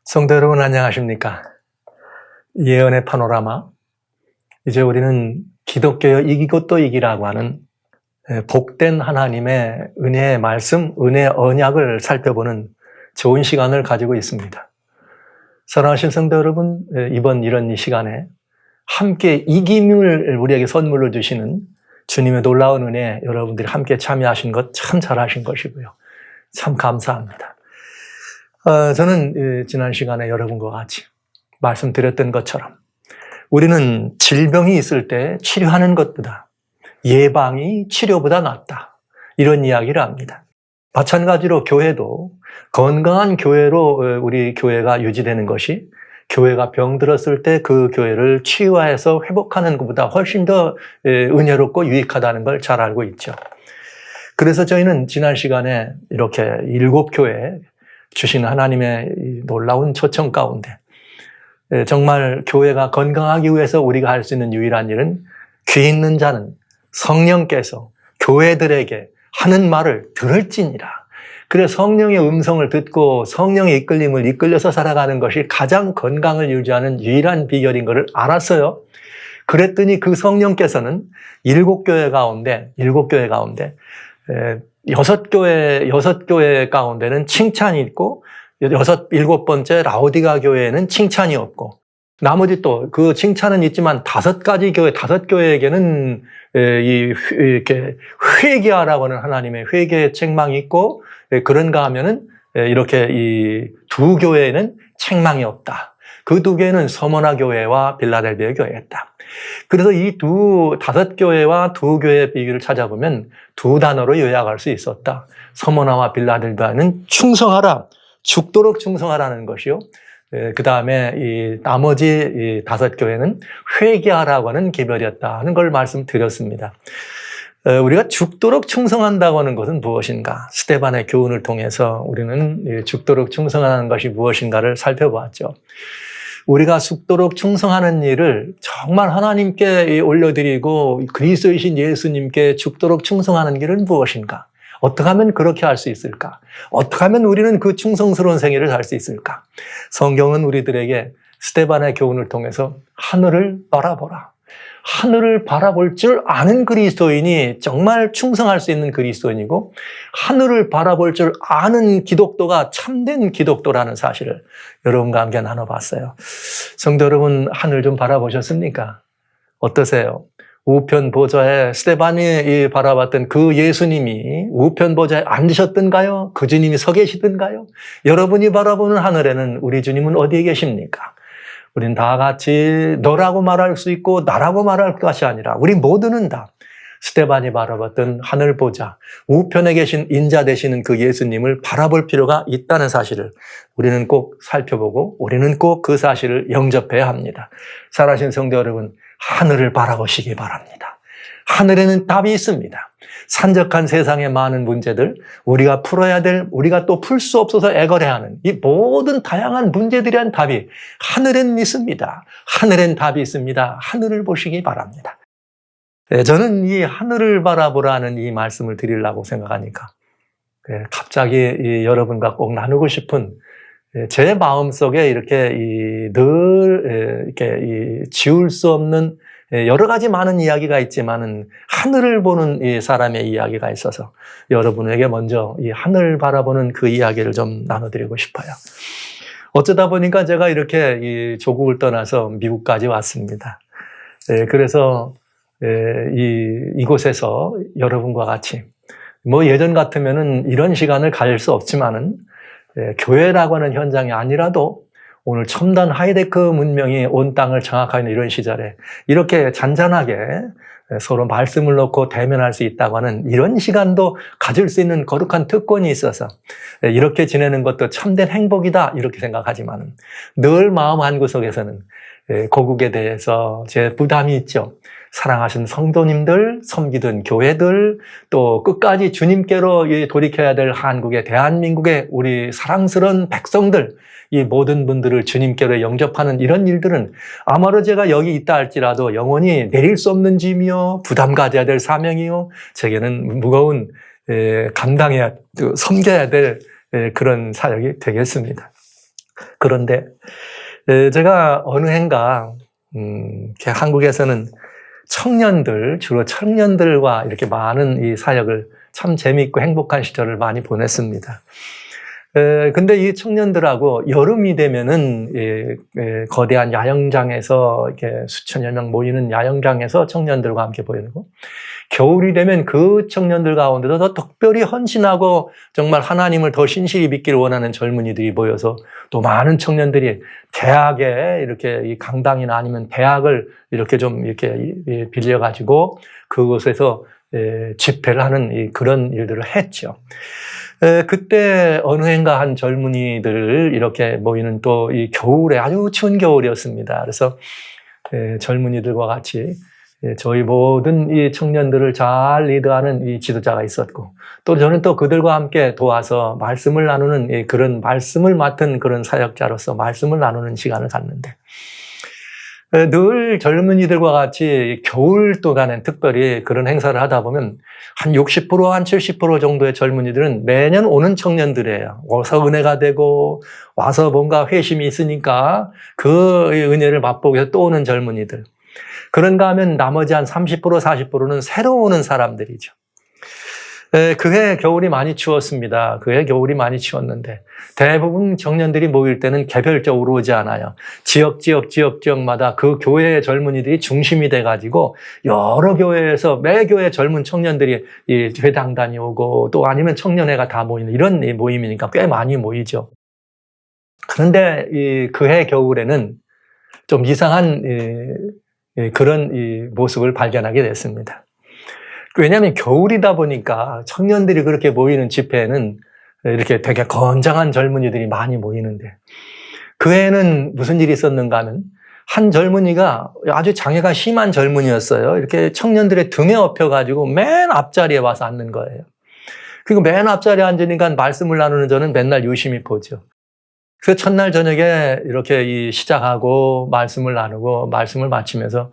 성도 여러분 안녕하십니까? 예언의 파노라마. 이제 우리는 기독교의 이기고 또 이기라고 하는 복된 하나님의 은혜의 말씀, 은혜의 언약을 살펴보는 좋은 시간을 가지고 있습니다. 사랑하신 성도 여러분, 이번 이런 이 시간에 함께 이김을 우리에게 선물로 주시는 주님의 놀라운 은혜, 여러분들이 함께 참여하신 것 참 잘하신 것이고요. 참 감사합니다. 저는 지난 시간에 여러분과 같이 말씀드렸던 것처럼 우리는 질병이 있을 때 치료하는 것보다 예방이 치료보다 낫다. 이런 이야기를 합니다. 마찬가지로 교회도 건강한 교회로 우리 교회가 유지되는 것이 교회가 병들었을 때 그 교회를 치유해서 회복하는 것보다 훨씬 더 은혜롭고 유익하다는 걸 잘 알고 있죠. 그래서 저희는 지난 시간에 이렇게 7교회 주신 하나님의 놀라운 초청 가운데 정말 교회가 건강하기 위해서 우리가 할 수 있는 유일한 일은 귀 있는 자는 성령께서 교회들에게 하는 말을 들을지니라. 그래서 성령의 음성을 듣고 성령의 이끌림을 이끌려서 살아가는 것이 가장 건강을 유지하는 유일한 비결인 것을 알았어요. 그랬더니 그 성령께서는 7교회 가운데 6교회 가운데는 칭찬이 있고 7번째 라오디가 교회에는 칭찬이 없고 나머지 또 그 칭찬은 있지만 5교회에게는 이렇게 회개하라고 하는 하나님의 회개의 책망이 있고 그런가 하면은 이렇게 이 2교회에는 책망이 없다. 그 2교회는 서머나 교회와 빌라델비아 교회였다. 그래서 이 5교회와 2교회의 비교를 찾아보면 2단어로 요약할 수 있었다. 서머나와 빌라델비아는 충성하라, 죽도록 충성하라는 것이요. 그 다음에 이 나머지 5교회는 회개하라고 하는 개별이었다 하는 걸 말씀드렸습니다. 우리가 죽도록 충성한다고 하는 것은 무엇인가? 스데반의 교훈을 통해서 우리는 죽도록 충성하는 것이 무엇인가를 살펴보았죠. 우리가 죽도록 충성하는 일을 정말 하나님께 올려드리고 그리스도이신 예수님께 죽도록 충성하는 길은 무엇인가? 어떻게 하면 그렇게 할 수 있을까? 어떻게 하면 우리는 그 충성스러운 생애를 살 수 있을까? 성경은 우리들에게 스데반의 교훈을 통해서 하늘을 바라보라. 하늘을 바라볼 줄 아는 그리스도인이 정말 충성할 수 있는 그리스도인이고 하늘을 바라볼 줄 아는 기독도가 참된 기독도라는 사실을 여러분과 함께 나눠봤어요. 성도 여러분, 하늘 좀 바라보셨습니까? 어떠세요? 우편 보좌에 스데반이 바라봤던 그 예수님이 우편 보좌에 앉으셨던가요? 그 주님이 서 계시던가요? 여러분이 바라보는 하늘에는 우리 주님은 어디에 계십니까? 우린 다 같이 너라고 말할 수 있고 나라고 말할 것이 아니라 우리 모두는 다 스데반이 바라봤던 하늘 보좌, 우편에 계신 인자 되시는 그 예수님을 바라볼 필요가 있다는 사실을 우리는 꼭 살펴보고 우리는 꼭 그 사실을 영접해야 합니다. 살아신 성도 여러분, 하늘을 바라보시기 바랍니다. 하늘에는 답이 있습니다. 산적한 세상의 많은 문제들, 우리가 풀어야 될, 우리가 또 풀 수 없어서 애걸해하는 이 모든 다양한 문제들에 대한 답이 하늘엔 있습니다. 하늘엔 답이 있습니다. 하늘을 보시기 바랍니다. 저는 이 하늘을 바라보라는 이 말씀을 드리려고 생각하니까 갑자기 여러분과 꼭 나누고 싶은 제 마음속에 이렇게 늘 이렇게 지울 수 없는 여러 가지 많은 이야기가 있지만은 하늘을 보는 이 사람의 이야기가 있어서 여러분에게 먼저 이 하늘 바라보는 그 이야기를 좀 나눠드리고 싶어요. 어쩌다 보니까 제가 이렇게 이 조국을 떠나서 미국까지 왔습니다. 그래서 이곳에서 여러분과 같이 뭐 예전 같으면은 이런 시간을 가질 수 없지만은 교회라고 하는 현장이 아니라도 오늘 첨단 하이테크 문명이 온 땅을 장악하고 있는 이런 시절에 이렇게 잔잔하게 서로 말씀을 놓고 대면할 수 있다고 하는 이런 시간도 가질 수 있는 거룩한 특권이 있어서 이렇게 지내는 것도 참된 행복이다 이렇게 생각하지만 늘 마음 한구석에서는 고국에 대해서 제 부담이 있죠. 사랑하신 성도님들, 섬기던 교회들, 또 끝까지 주님께로 돌이켜야 될 한국의 대한민국의 우리 사랑스러운 백성들, 이 모든 분들을 주님께로 영접하는 이런 일들은 아마도 제가 여기 있다 할지라도 영원히 내릴 수 없는 짐이요, 부담 가져야 될 사명이요, 제게는 무거운 감당해야, 섬겨야 될 그런 사역이 되겠습니다. 그런데 제가 어느 해인가 한국에서는 청년들, 주로 청년들과 이렇게 많은 이 사역을 참 재미있고 행복한 시절을 많이 보냈습니다. 근데 이 청년들하고 여름이 되면은 거대한 야영장에서 이렇게 수천여 명 모이는 야영장에서 청년들과 함께 보이고, 겨울이 되면 그 청년들 가운데서 더 특별히 헌신하고 정말 하나님을 더 신실히 믿기를 원하는 젊은이들이 모여서 또 많은 청년들이 대학에 이렇게 이 강당이나 아니면 대학을 이렇게 좀 이렇게 빌려가지고 그곳에서 집회를 하는 그런 일들을 했죠. 그때 어느 해인가 한 젊은이들 이렇게 모이는 또 이 겨울에 아주 추운 겨울이었습니다. 그래서 젊은이들과 같이 저희 모든 이 청년들을 잘 리드하는 이 지도자가 있었고, 또 저는 또 그들과 함께 도와서 말씀을 나누는 그런 말씀을 맡은 그런 사역자로서 말씀을 나누는 시간을 갖는데, 늘 젊은이들과 같이 겨울 동안엔 특별히 그런 행사를 하다 보면 한 60%, 한 70% 정도의 젊은이들은 매년 오는 청년들이에요. 와서 은혜가 되고 와서 뭔가 회심이 있으니까 그 은혜를 맛보기 위해서 또 오는 젊은이들. 그런가 하면 나머지 한 30%, 40%는 새로 오는 사람들이죠. 그해 겨울이 많이 추웠습니다. 그해 겨울이 많이 추웠는데 대부분 청년들이 모일 때는 개별적으로 오지 않아요. 지역마다 그 교회의 젊은이들이 중심이 돼가지고 여러 교회에서 매 교회 젊은 청년들이 이 회당 다녀오고 또 아니면 청년회가 다 모이는 이런 모임이니까 꽤 많이 모이죠. 그런데 그해 겨울에는 좀 이상한 그런 모습을 발견하게 됐습니다. 왜냐하면 겨울이다 보니까 청년들이 그렇게 모이는 집회에는 이렇게 되게 건장한 젊은이들이 많이 모이는데, 그 해에는 무슨 일이 있었는가 하면 한 젊은이가 아주 장애가 심한 젊은이였어요. 이렇게 청년들의 등에 업혀가지고 맨 앞자리에 와서 앉는 거예요. 그리고 맨 앞자리에 앉으니까 말씀을 나누는 저는 맨날 유심히 보죠. 그래서 첫날 저녁에 이렇게 시작하고 말씀을 나누고 말씀을 마치면서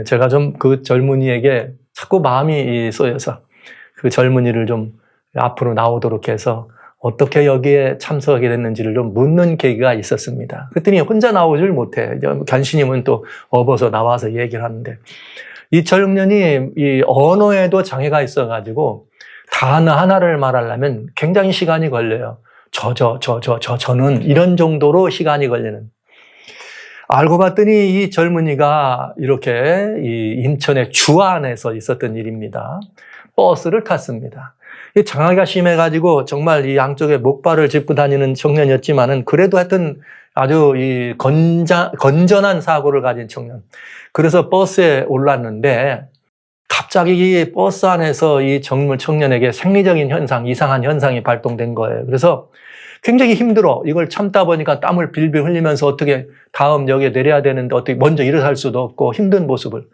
제가 좀 그 젊은이에게 자꾸 마음이 쏘여서 그 젊은이를 좀 앞으로 나오도록 해서 어떻게 여기에 참석하게 됐는지를 좀 묻는 계기가 있었습니다. 그랬더니 혼자 나오질 못해. 간신님은 또 업어서 나와서 얘기를 하는데, 이 청년이 이 언어에도 장애가 있어가지고 단어 하나를 말하려면 굉장히 시간이 걸려요. 저는 이런 정도로 시간이 걸리는. 알고 봤더니 이 젊은이가 이렇게 이 인천의 주안에서 있었던 일입니다. 버스를 탔습니다. 이 장애가 심해가지고 정말 이 양쪽에 목발을 짚고 다니는 청년이었지만은 그래도 하여튼 아주 이 건전한 사고를 가진 청년. 그래서 버스에 올랐는데 갑자기 이 버스 안에서 이 젊은 청년에게 생리적인 현상, 이상한 현상이 발동된 거예요. 그래서 굉장히 힘들어. 이걸 참다 보니까 땀을 빌빌 흘리면서 어떻게 다음 역에 내려야 되는데 어떻게 먼저 일어설 수도 없고 힘든 모습을.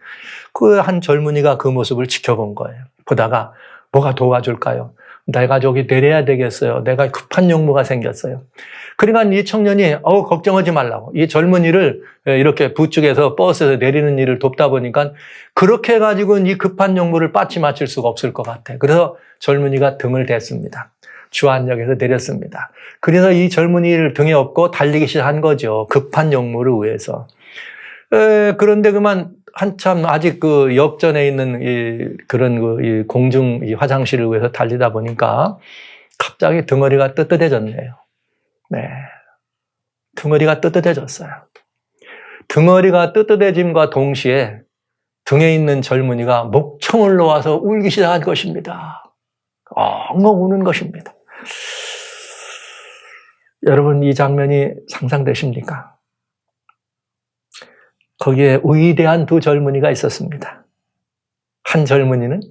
그 한 젊은이가 그 모습을 지켜본 거예요. 보다가 뭐가 도와줄까요? 내가 저기 내려야 되겠어요. 내가 급한 용무가 생겼어요. 그러니까 이 청년이 걱정하지 말라고. 이 젊은이를 이렇게 부축해서 버스에서 내리는 일을 돕다 보니까 그렇게 해가지고는 이 급한 용무를 빠치맞출 수가 없을 것 같아. 그래서 젊은이가 등을 댔습니다. 주안역에서 내렸습니다. 그래서 이 젊은이를 등에 업고 달리기 시작한 거죠. 급한 용무를 위해서. 그런데 그만 한참 아직 그 역전에 있는 그런 이 공중 화장실을 위해서 달리다 보니까 갑자기 덩어리가 뜨뜻해졌네요. 네. 덩어리가 뜨뜻해졌어요. 덩어리가 뜨뜻해짐과 동시에 등에 있는 젊은이가 목청을 놓아서 울기 시작한 것입니다. 엉엉 우는 것입니다. 여러분, 이 장면이 상상되십니까? 거기에 위대한 두 젊은이가 있었습니다. 한 젊은이는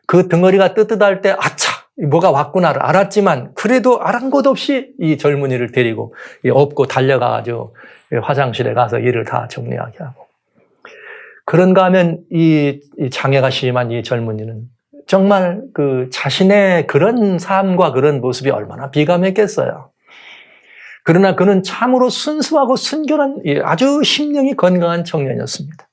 그 덩어리가 뜨뜻할 때 아차! 뭐가 왔구나를 알았지만 그래도 아랑곳 없이 이 젊은이를 데리고 업고 달려가가지고 화장실에 가서 일을 다 정리하게 하고. 그런가 하면 이 장애가 심한 이 젊은이는 정말 그 자신의 그런 삶과 그런 모습이 얼마나 비감했겠어요. 그러나 그는 참으로 순수하고 순결한 아주 심령이 건강한 청년이었습니다.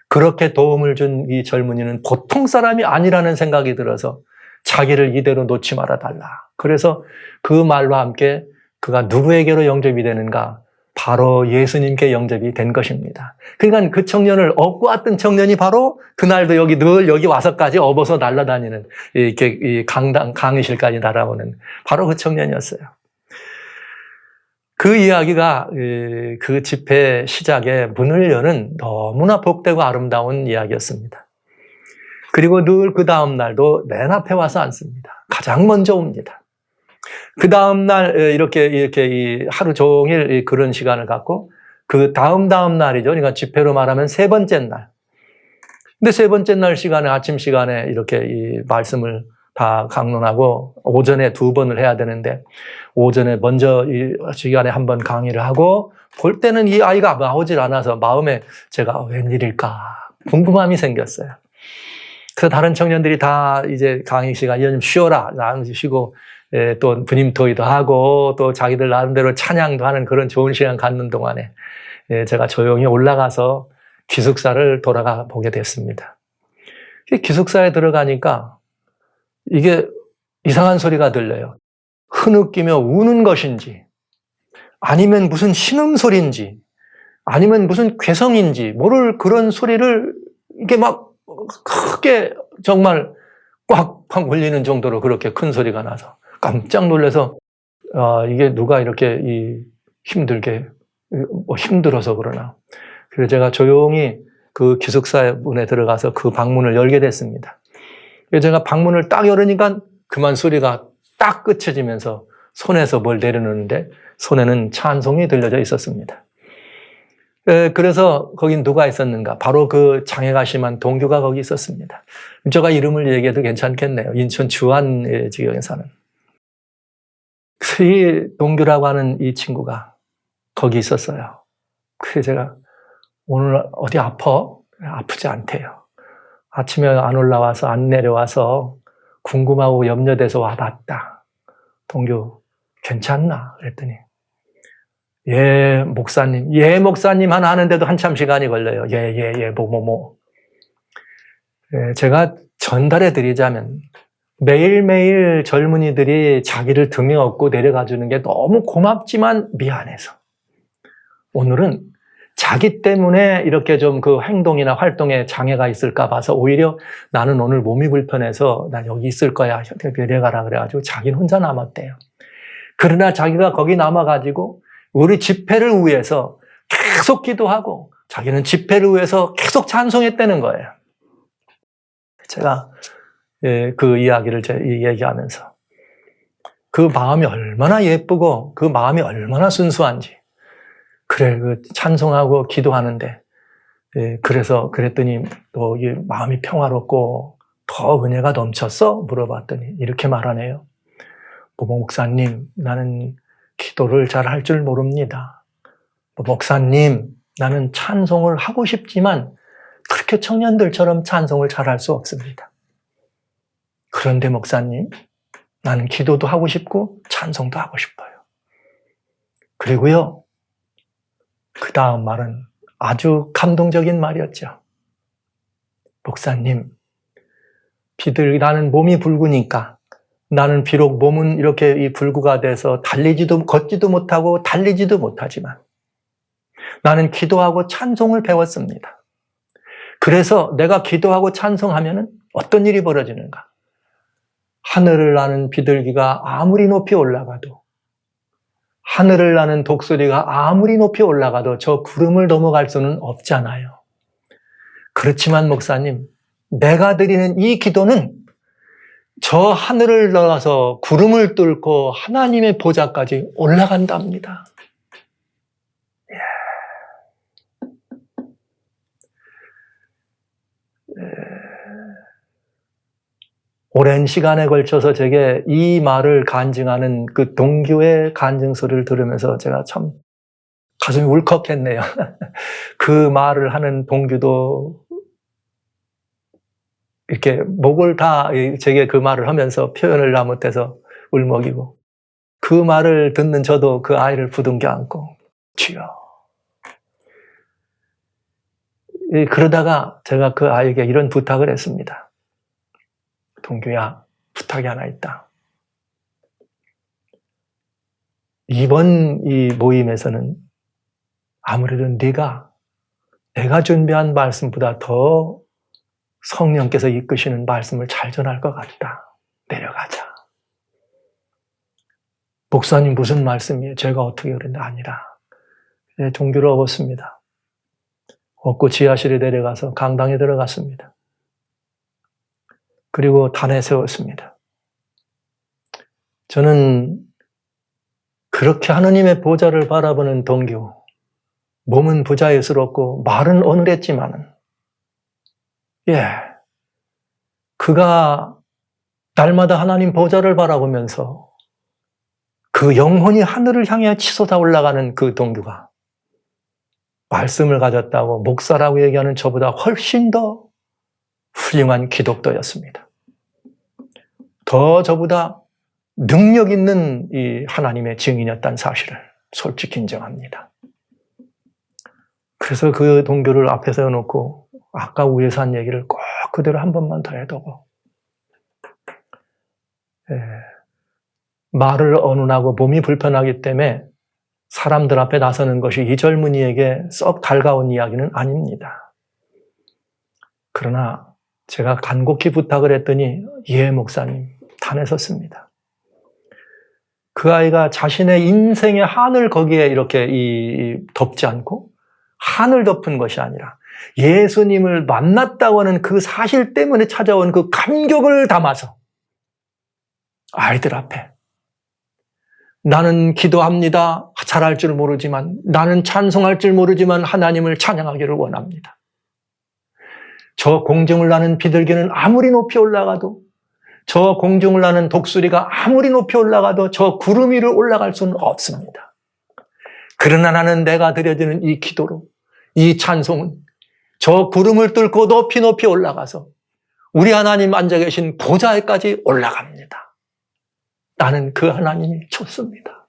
그렇게 도움을 준 이 젊은이는 보통 사람이 아니라는 생각이 들어서 자기를 이대로 놓지 말아달라. 그래서 그 말과 함께 그가 누구에게로 영접이 되는가? 바로 예수님께 영접이 된 것입니다. 그러니까 그 청년을 업고 왔던 청년이 바로 그날도 늘 여기 와서까지 업어서 날아다니는 이렇게 이 강의실까지 날아오는 바로 그 청년이었어요. 그 이야기가 그 집회 시작에 문을 여는 너무나 복되고 아름다운 이야기였습니다. 그리고 늘 그 다음 날도 맨 앞에 와서 앉습니다. 가장 먼저 옵니다. 그 다음 날 이렇게 이 하루 종일 그런 시간을 갖고 그 다음 날이죠. 그러니까 집회로 말하면 세 번째 날. 근데 세 번째 날 시간에 아침 시간에 이렇게 이 말씀을 다 강론하고 오전에 2번을 해야 되는데 오전에 먼저 이 시간에 한 번 강의를 하고 볼 때는 이 아이가 나오질 않아서 마음에 제가 웬일일까 궁금함이 생겼어요. 그래서 다른 청년들이 다 이제 강의 시간 좀 쉬어라 쉬고 또 분임 토의도 하고 또 자기들 나름대로 찬양도 하는 그런 좋은 시간 갖는 동안에 제가 조용히 올라가서 기숙사를 돌아가 보게 됐습니다. 기숙사에 들어가니까 이게 이상한 소리가 들려요. 흐느끼며 우는 것인지 아니면 무슨 신음소리인지 아니면 무슨 괴성인지 모를 그런 소리를 이게 막 크게 정말 꽉 울리는 정도로 그렇게 큰 소리가 나서 깜짝 놀라서 이게 누가 이렇게 힘들게 힘들어서 그러나. 그래서 제가 조용히 그 기숙사 문에 들어가서 그 방문을 열게 됐습니다. 그래서 제가 방문을 딱 열으니까 그만 소리가 딱 끝쳐지면서 손에서 뭘 내려놓는데 손에는 찬송이 들려져 있었습니다. 그래서 거긴 누가 있었는가? 바로 그 장애가 심한 동규가 거기 있었습니다. 제가 이름을 얘기해도 괜찮겠네요. 인천 주안 지역에 사는. 이 동규라고 하는 이 친구가 거기 있었어요. 그래서 제가 오늘 어디 아파? 아프지 않대요. 아침에 안 올라와서 안 내려와서 궁금하고 염려돼서 와봤다. 동규 괜찮나? 그랬더니 예 목사님 하나 하는데도 한참 시간이 걸려요. 제가 전달해 드리자면 매일매일 젊은이들이 자기를 등에 업고 내려가 주는 게 너무 고맙지만 미안해서 오늘은 자기 때문에 이렇게 좀 그 행동이나 활동에 장애가 있을까 봐서 오히려 나는 오늘 몸이 불편해서 난 여기 있을 거야. 내려가라 그래가지고 자기는 혼자 남았대요. 그러나 자기가 거기 남아가지고 우리 집회를 위해서 계속 기도하고 자기는 집회를 위해서 계속 찬송했다는 거예요. 제가 그 이야기를 얘기하면서 그 마음이 얼마나 예쁘고 그 마음이 얼마나 순수한지 그래 그 찬송하고 기도하는데 그래서 그랬더니 또 마음이 평화롭고 더 은혜가 넘쳤어? 물어봤더니 이렇게 말하네요. 목사님 나는 기도를 잘 할 줄 모릅니다. 목사님 나는 찬송을 하고 싶지만 그렇게 청년들처럼 찬송을 잘 할 수 없습니다. 그런데 목사님 나는 기도도 하고 싶고 찬송도 하고 싶어요. 그리고요 그 다음 말은 아주 감동적인 말이었죠. 목사님 나는 몸이 붉으니까 나는 비록 몸은 이렇게 이 불구가 돼서 걷지도 못하고 달리지도 못하지만 나는 기도하고 찬송을 배웠습니다. 그래서 내가 기도하고 찬송하면은 어떤 일이 벌어지는가? 하늘을 나는 비둘기가 아무리 높이 올라가도 하늘을 나는 독수리가 아무리 높이 올라가도 저 구름을 넘어갈 수는 없잖아요. 그렇지만 목사님, 내가 드리는 이 기도는 저 하늘을 넘어서 구름을 뚫고 하나님의 보좌까지 올라간답니다. 오랜 시간에 걸쳐서 제게 이 말을 간증하는 그 동규의 간증소리를 들으면서 제가 참 가슴이 울컥했네요. 그 말을 하는 동규도 이렇게 목을 다 제게 그 말을 하면서 표현을 다 못해서 울먹이고 그 말을 듣는 저도 그 아이를 부둥켜 안고 주여. 그러다가 제가 그 아이에게 이런 부탁을 했습니다. 동규야, 부탁이 하나 있다. 이번 이 모임에서는 아무래도 내가 준비한 말씀보다 더 성령께서 이끄시는 말씀을 잘 전할 것 같다. 내려가자. 목사님 무슨 말씀이에요? 제가 어떻게 그랬는데 아니라 종교를 얻었습니다. 얻고 지하실에 내려가서 강당에 들어갔습니다. 그리고 단에 세웠습니다. 저는 그렇게 하느님의 보좌를 바라보는 동교, 몸은 부자유스럽고 말은 어눌했지만은, 그가 날마다 하나님 보좌를 바라보면서 그 영혼이 하늘을 향해 치솟아 올라가는 그 동교가 말씀을 가졌다고 목사라고 얘기하는 저보다 훨씬 더 훌륭한 기독도였습니다. 더 저보다 능력 있는 이 하나님의 증인이었다는 사실을 솔직히 인정합니다. 그래서 그 동교를 앞에 세워놓고 아까 위에서 한 얘기를 꼭 그대로 한 번만 더 해두고 말을 어눌하고 몸이 불편하기 때문에 사람들 앞에 나서는 것이 이 젊은이에게 썩 달가운 이야기는 아닙니다. 그러나 제가 간곡히 부탁을 했더니 목사님 단에 섰습니다. 그 아이가 자신의 인생의 한을 거기에 이렇게 덮지 않고 한을 덮은 것이 아니라 예수님을 만났다고 하는 그 사실 때문에 찾아온 그 감격을 담아서 아이들 앞에 나는 기도합니다. 잘할 줄 모르지만 나는 찬송할 줄 모르지만 하나님을 찬양하기를 원합니다. 저 공중을 나는 비둘기는 아무리 높이 올라가도 저 공중을 나는 독수리가 아무리 높이 올라가도 저 구름 위를 올라갈 수는 없습니다. 그러나 나는 내가 드려지는 이 기도로 이 찬송은 저 구름을 뚫고 높이 높이 올라가서 우리 하나님 앉아 계신 보좌에까지 올라갑니다. 나는 그 하나님이 좋습니다.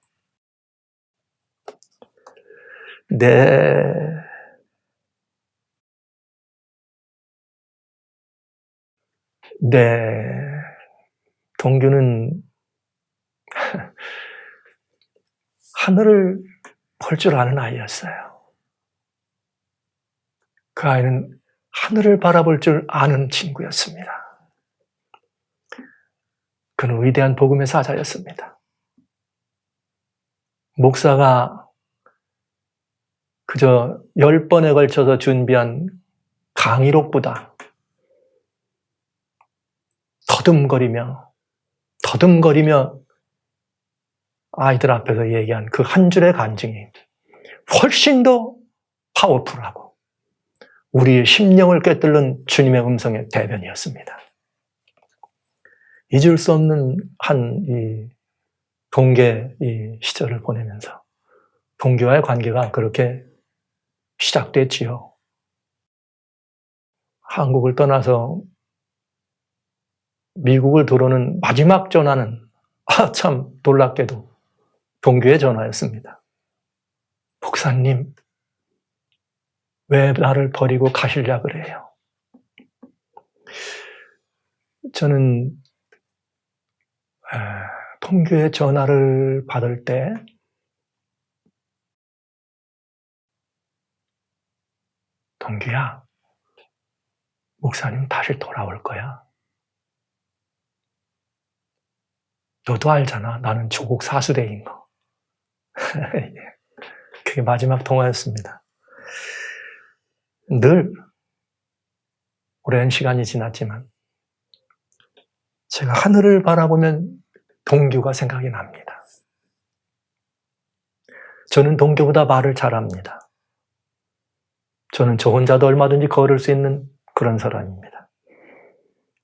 동규는 하늘을 볼 줄 아는 아이였어요. 그 아이는 하늘을 바라볼 줄 아는 친구였습니다. 그는 위대한 복음의 사자였습니다. 목사가 그저 10번에 걸쳐서 준비한 강의록보다 더듬거리며 아이들 앞에서 얘기한 그 한 줄의 간증이 훨씬 더 파워풀하고 우리의 심령을 꿰뚫는 주님의 음성의 대변이었습니다. 잊을 수 없는 이 동계 이 시절을 보내면서 동교와의 관계가 그렇게 시작됐지요. 한국을 떠나서 미국을 들어오는 마지막 전화는 참 놀랍게도 동교의 전화였습니다. 목사님, 왜 나를 버리고 가시려 그래요? 저는 동교의 전화를 받을 때 동규야, 목사님 다시 돌아올 거야. 너도 알잖아. 나는 조국 사수대인 거. 그게 마지막 통화였습니다. 늘 오랜 시간이 지났지만 제가 하늘을 바라보면 동규가 생각이 납니다. 저는 동규보다 말을 잘합니다. 저는 저 혼자도 얼마든지 걸을 수 있는 그런 사람입니다.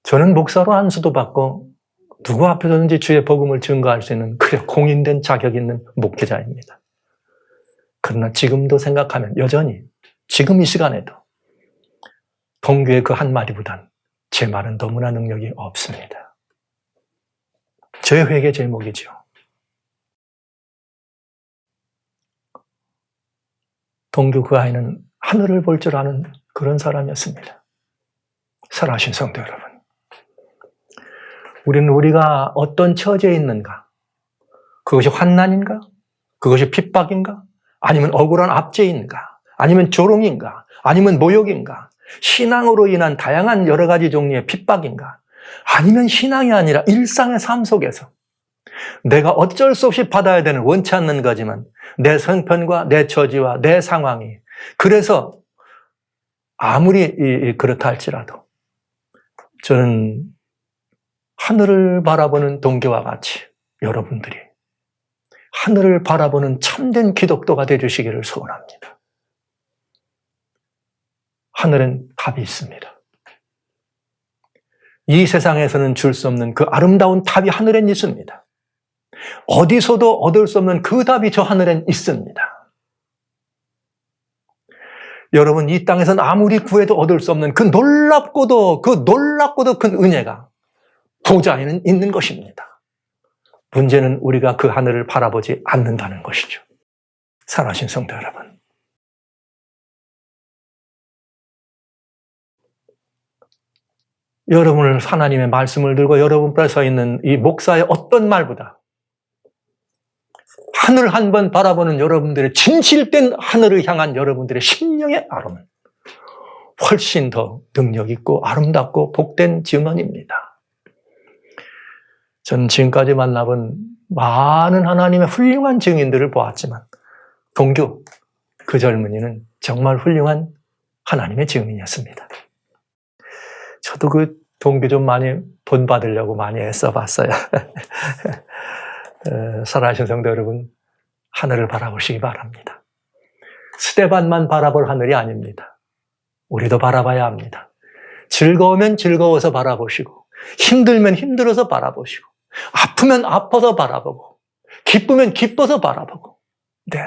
저는 목사로 안수도 받고 누구 앞에서든지 주의 복음을 증거할 수 있는 그래 공인된 자격 있는 목회자입니다. 그러나 지금도 생각하면 여전히 지금 이 시간에도 동규의 그 한마디보단 제 말은 너무나 능력이 없습니다. 제 회개 제목이죠. 동규 그 아이는 하늘을 볼 줄 아는 그런 사람이었습니다. 사랑하신 성도 여러분, 우리는 우리가 어떤 처지에 있는가? 그것이 환난인가? 그것이 핍박인가? 아니면 억울한 압제인가? 아니면 조롱인가? 아니면 모욕인가? 신앙으로 인한 다양한 여러 가지 종류의 핍박인가? 아니면 신앙이 아니라 일상의 삶 속에서 내가 어쩔 수 없이 받아야 되는 원치 않는 거지만 내 형편과 내 처지와 내 상황이 그래서 아무리 그렇다 할지라도 저는 하늘을 바라보는 동교와 같이 여러분들이 하늘을 바라보는 참된 기독교가 되어주시기를 소원합니다. 하늘엔 답이 있습니다. 이 세상에서는 줄 수 없는 그 아름다운 답이 하늘엔 있습니다. 어디서도 얻을 수 없는 그 답이 저 하늘엔 있습니다. 여러분, 이 땅에서는 아무리 구해도 얻을 수 없는 그 놀랍고도 큰 은혜가 보좌에는 있는 것입니다. 문제는 우리가 그 하늘을 바라보지 않는다는 것이죠. 사랑하신 성도 여러분, 여러분을 하나님의 말씀을 들고 여러분 앞에 서 있는 이 목사의 어떤 말보다 하늘 한 번 바라보는 여러분들의 진실된 하늘을 향한 여러분들의 심령의 아름은 훨씬 더 능력 있고 아름답고 복된 증언입니다. 전 지금까지 만나본 많은 하나님의 훌륭한 증인들을 보았지만 동교 그 젊은이는 정말 훌륭한 하나님의 증인이었습니다. 저도 그 동교 좀 많이 본받으려고 많이 애써봤어요. 사랑하신 성도 여러분, 하늘을 바라보시기 바랍니다. 스데반만 바라볼 하늘이 아닙니다. 우리도 바라봐야 합니다. 즐거우면 즐거워서 바라보시고 힘들면 힘들어서 바라보시고 아프면 아파서 바라보고 기쁘면 기뻐서 바라보고 네.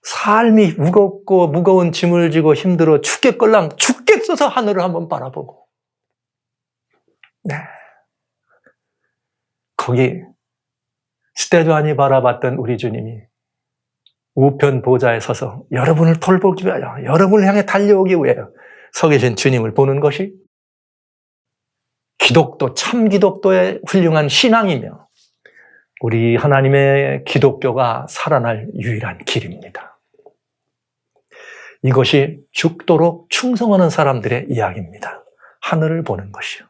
삶이 무겁고 무거운 짐을 지고 힘들어 죽겠어서 하늘을 한번 바라보고 네. 거기 스데반이 바라봤던 우리 주님이 우편 보좌에 서서 여러분을 돌보기 위하여 여러분을 향해 달려오기 위하여 서 계신 주님을 보는 것이 기독도, 참 기독도의 훌륭한 신앙이며 우리 하나님의 기독교가 살아날 유일한 길입니다. 이것이 죽도록 충성하는 사람들의 이야기입니다. 하늘을 보는 것이요.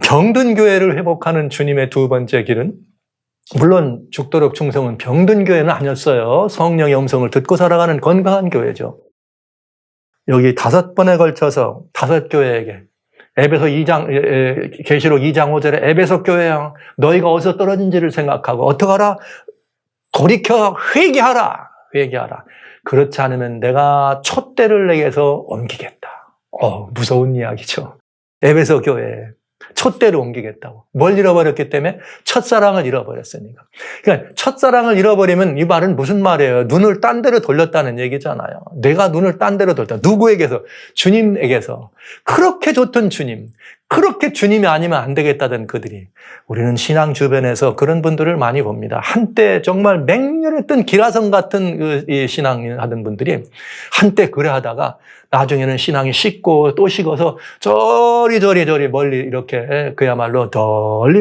병든 교회를 회복하는 주님의 두 번째 길은 물론 죽도록 충성은 병든 교회는 아니었어요. 성령의 음성을 듣고 살아가는 건강한 교회죠. 여기 5번에 걸쳐서 5교회에게 에베소 2장, 계시록 2장 5절에 에베소 교회야 너희가 어디서 떨어진지를 생각하고 어떡하라? 돌이켜 회개하라. 회개하라. 그렇지 않으면 내가 촛대를 내게서 옮기겠다. 무서운 이야기죠. 에베소 교회에 촛대를 옮기겠다고. 뭘 잃어버렸기 때문에? 첫사랑을 잃어버렸으니까. 그러니까 첫사랑을 잃어버리면 이 말은 무슨 말이에요? 눈을 딴 데로 돌렸다는 얘기잖아요. 내가 눈을 딴 데로 돌렸다. 누구에게서? 주님에게서. 그렇게 좋던 주님, 그렇게 주님이 아니면 안 되겠다던 그들이. 우리는 신앙 주변에서 그런 분들을 많이 봅니다. 한때 정말 맹렬했던 기라성 같은 신앙 하던 분들이 한때 그래 하다가 나중에는 신앙이 식고 또 식어서 저리 멀리 이렇게 그야말로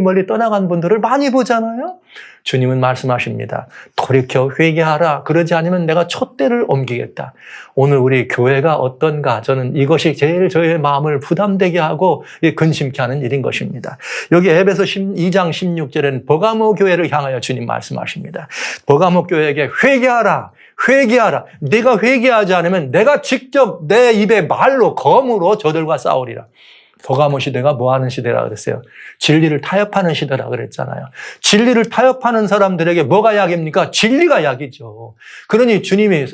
멀리 떠나간 분들을 많이 보잖아요. 주님은 말씀하십니다. 돌이켜 회개하라. 그러지 않으면 내가 촛대를 옮기겠다. 오늘 우리 교회가 어떤가? 저는 이것이 제일 저의 마음을 부담되게 하고 근심케 하는 일인 것입니다. 여기 에베소 2장 16절에는 버가모 교회를 향하여 주님 말씀하십니다. 버가모 교회에게 회개하라. 회개하라. 네가 회개하지 않으면 내가 직접 내 입에 말로 검으로 저들과 싸우리라. 버가모 시대가 뭐 하는 시대라 그랬어요? 진리를 타협하는 시대라 그랬잖아요. 진리를 타협하는 사람들에게 뭐가 약입니까? 진리가 약이죠. 그러니 주님의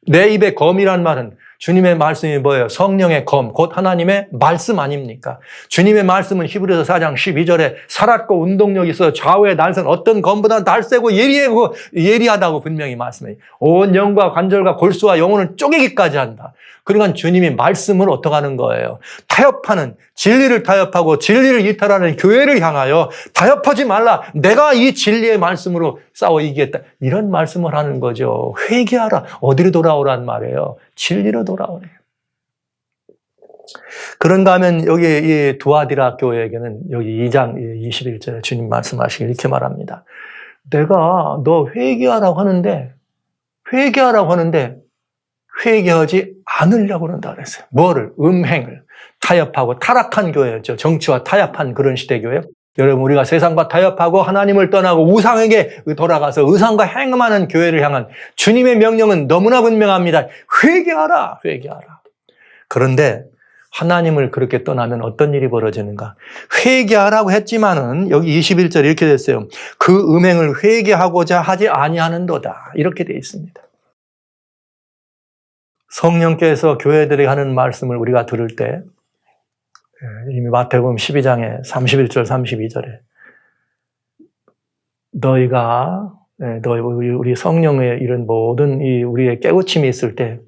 내 입에 검이란 말은 주님의 말씀이 뭐예요? 성령의 검, 곧 하나님의 말씀 아닙니까? 주님의 말씀은 히브리서 4장 12절에 살았고 운동력이 있어 좌우의 날선 어떤 검보다 날세고 예리하다고 분명히 말씀해요. 온 영과 관절과 골수와 영혼을 쪼개기까지 한다. 그러니까 주님이 말씀을 어떻게 하는 거예요? 타협하는, 진리를 타협하고 진리를 이탈하는 교회를 향하여 타협하지 말라. 내가 이 진리의 말씀으로 싸워 이기겠다. 이런 말씀을 하는 거죠. 회개하라. 어디로 돌아오란 말이에요? 진리로 돌아오래요. 그런가 하면 여기 이 두아디라 교회에게는 여기 2장 21절에 주님 말씀하시길 이렇게 말합니다. 내가 너 회개하라고 하는데 회개하지 않으려고 그런다 그랬어요. 뭐를? 음행을. 타협하고 타락한 교회였죠. 정치와 타협한 그런 시대 교회. 여러분, 우리가 세상과 타협하고 하나님을 떠나고 우상에게 돌아가서 우상과 행음하는 교회를 향한 주님의 명령은 너무나 분명합니다. 회개하라. 그런데 하나님을 그렇게 떠나면 어떤 일이 벌어지는가? 회개하라고 했지만은 여기 21절 이렇게 됐어요. 그 음행을 회개하고자 하지 아니하는도다. 이렇게 되어 있습니다. 성령께서 교회들이 하는 말씀을 우리가 들을 때 이미 마태복음 12장에 31절 32절에 너희가 우리 성령의 이런 모든 이 우리의 깨우침이 있을 때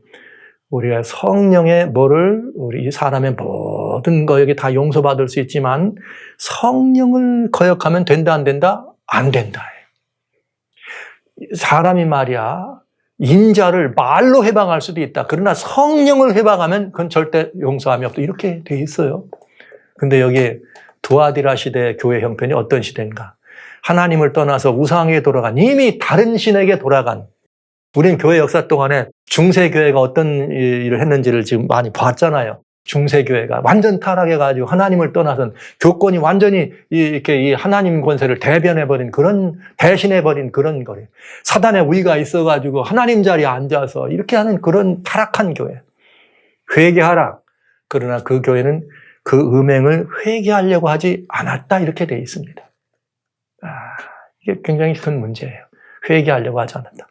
우리가 성령의 우리 사람의 모든 거에게 다 용서받을 수 있지만 성령을 거역하면 된다 안 된다? 안 된다. 사람이 말이야 인자를 말로 해방할 수도 있다. 그러나 성령을 해방하면 그건 절대 용서함이 없다. 이렇게 돼 있어요. 근데 여기 두아디라 시대의 교회 형편이 어떤 시대인가? 하나님을 떠나서 우상에게 돌아간 이미 다른 신에게 돌아간 우리는 교회 역사 동안에 중세교회가 어떤 일을 했는지를 지금 많이 봤잖아요. 중세교회가 완전 타락해가지고 하나님을 떠나선 교권이 완전히 이렇게 이 하나님 권세를 대변해버린 대신해버린 그런 거예요. 사단의 우위가 있어가지고 하나님 자리에 앉아서 이렇게 하는 그런 타락한 교회. 회개하라. 그러나 그 교회는 그 음행을 회개하려고 하지 않았다. 이렇게 되어 있습니다. 이게 굉장히 큰 문제예요. 회개하려고 하지 않았다.